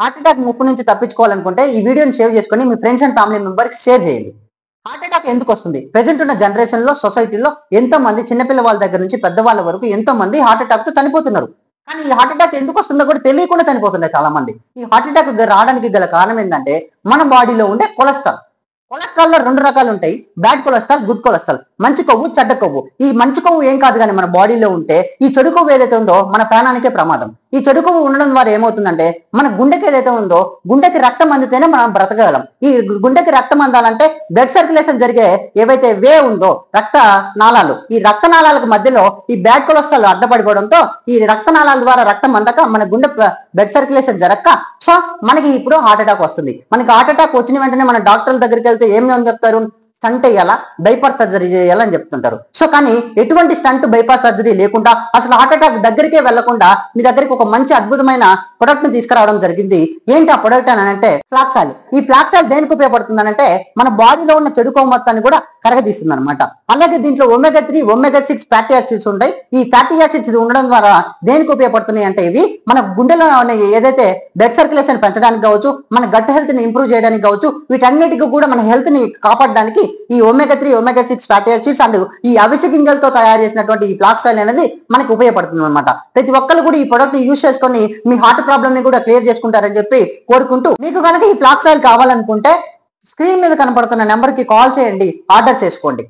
Heart attack ముప్పు నుంచి తప్పించుకోవాలనుకుంటే ఈ వీడియోని షేర్ చేసుకొని మీ friends and family members share చేయండి. హార్ట్ అటాక్ ఎందుకు వస్తుంది? ప్రెజెంట్ ఉన్న జనరేషన్ లో సొసైటీలో ఎంతో మంది చిన్నపిల్ల వాళ్ళ దగ్గర నుంచి పెద్దవాళ్ళ వరకు ఎంతో మంది హార్ట్ అటాక్ తో చనిపోతున్నారు. కానీ ఈ హార్ట్ అటాక్ ఎందుకు వస్తుందో కూడా తెలియకుండా చనిపోతున్నారు చాలా మంది. ఈ హార్ట్ అటాక్ రావడానికి గల కారణం ఏంటంటే మన బాడీలో ఉండే కొలెస్ట్రాల్. కొలెస్ట్రాల్ లో 2 రకాలు ఉంటాయి, బ్యాడ్ కొలెస్ట్రాల్, గుడ్ కొలెస్ట్రాల్. మంచి కొవ్వు, చెడ్డ కొవ్వు. ఈ మంచి కొవ్వు ఏం కాదు కానీ మన బాడీలో ఉంటే ఈ చెడు కొవ్వు ఏదైతే ఉందో మన ప్రాణానికే ప్రమాదం. ఈ చెడు కొవ్వు ఉండడం ద్వారా ఏమవుతుందంటే మన గుండెకి ఏదైతే ఉందో గుండెకి రక్తం అందితేనే మనం బ్రతకగలం. ఈ గుండెకి రక్తం అందాలంటే బ్లడ్ సర్క్యులేషన్ జరిగే ఏవైతే వే ఉందో రక్త నాళాలు, ఈ రక్త నాళాలకు మధ్యలో ఈ బ్యాడ్ కొలెస్ట్రాల్ అడ్డపడిపోవడంతో ఈ రక్త నాళాల ద్వారా రక్తం అందక మన గుండె బ్లడ్ సర్క్యులేషన్ జరగక సో మనకి ఇప్పుడు హార్ట్ అటాక్ వస్తుంది. మనకి హార్ట్ అటాక్ వచ్చిన వెంటనే మన డాక్టర్ల దగ్గరికి వెళ్తే ఏమని చెప్తారు? స్టంట్ వేయాలా, బైపాస్ సర్జరీ చేయాలని చెప్తుంటారు. సో కానీ ఎటువంటి స్టంట్, బైపాస్ సర్జరీ లేకుండా అసలు హార్ట్ అటాక్ దగ్గరికే వెళ్లకుండా మీ దగ్గరికి ఒక మంచి అద్భుతమైన ప్రొడక్ట్ ని తీసుకురావడం జరిగింది. ఏంటి ఆ ప్రొడక్ట్ అని అంటే ఫ్లాక్స్ ఆయిల్. ఈ ఫ్లాక్స్ ఆయిల్ దేనికి ఉపయోగపడుతుంది అంటే మన బాడీలో ఉన్న చెడు కొవ్వు మొత్తాన్ని కూడా కరగదీస్తుంది అనమాట. అలాగే దీంట్లో ఒమేగా 3, ఒమేగా 6 ఫ్యాటీ యాసిడ్స్ ఉంటాయి. ఈ ఫ్యాటీ యాసిడ్స్ ఉండడం ద్వారా దేనికి ఉపయోగపడుతున్నాయి అంటే ఇవి మన గుండెలో ఏదైతే బ్లడ్ సర్క్యులేషన్ పెంచడానికి కావచ్చు, మన గట్ హెల్త్ ని ఇంప్రూవ్ చేయడానికి కావచ్చు, వీటన్నిటికీ కూడా మన హెల్త్ ని కాపాడడానికి ఈ omega 3, omega 6 fatty acids and ఈ అవిసె గింజలతో తయారు చేసినటువంటి ఈ ఫ్లాక్స్ ఆయిల్ అనేది మనకు ఉపయోగపడుతుంది అనమాట. ప్రతి ఒక్కరు కూడా ఈ ప్రొడక్ట్ ని యూజ్ చేసుకొని మీ హార్ట్ ప్రాబ్లమ్ ని కూడా క్లియర్ చేసుకుంటారని చెప్పి కోరుకుంటూ, మీకు కనుక ఈ ఫ్లాక్స్ ఆయిల్ కావాలనుకుంటే స్క్రీన్ మీద కనపడుతున్న నెంబర్ కి కాల్ చేయండి, ఆర్డర్ చేసుకోండి.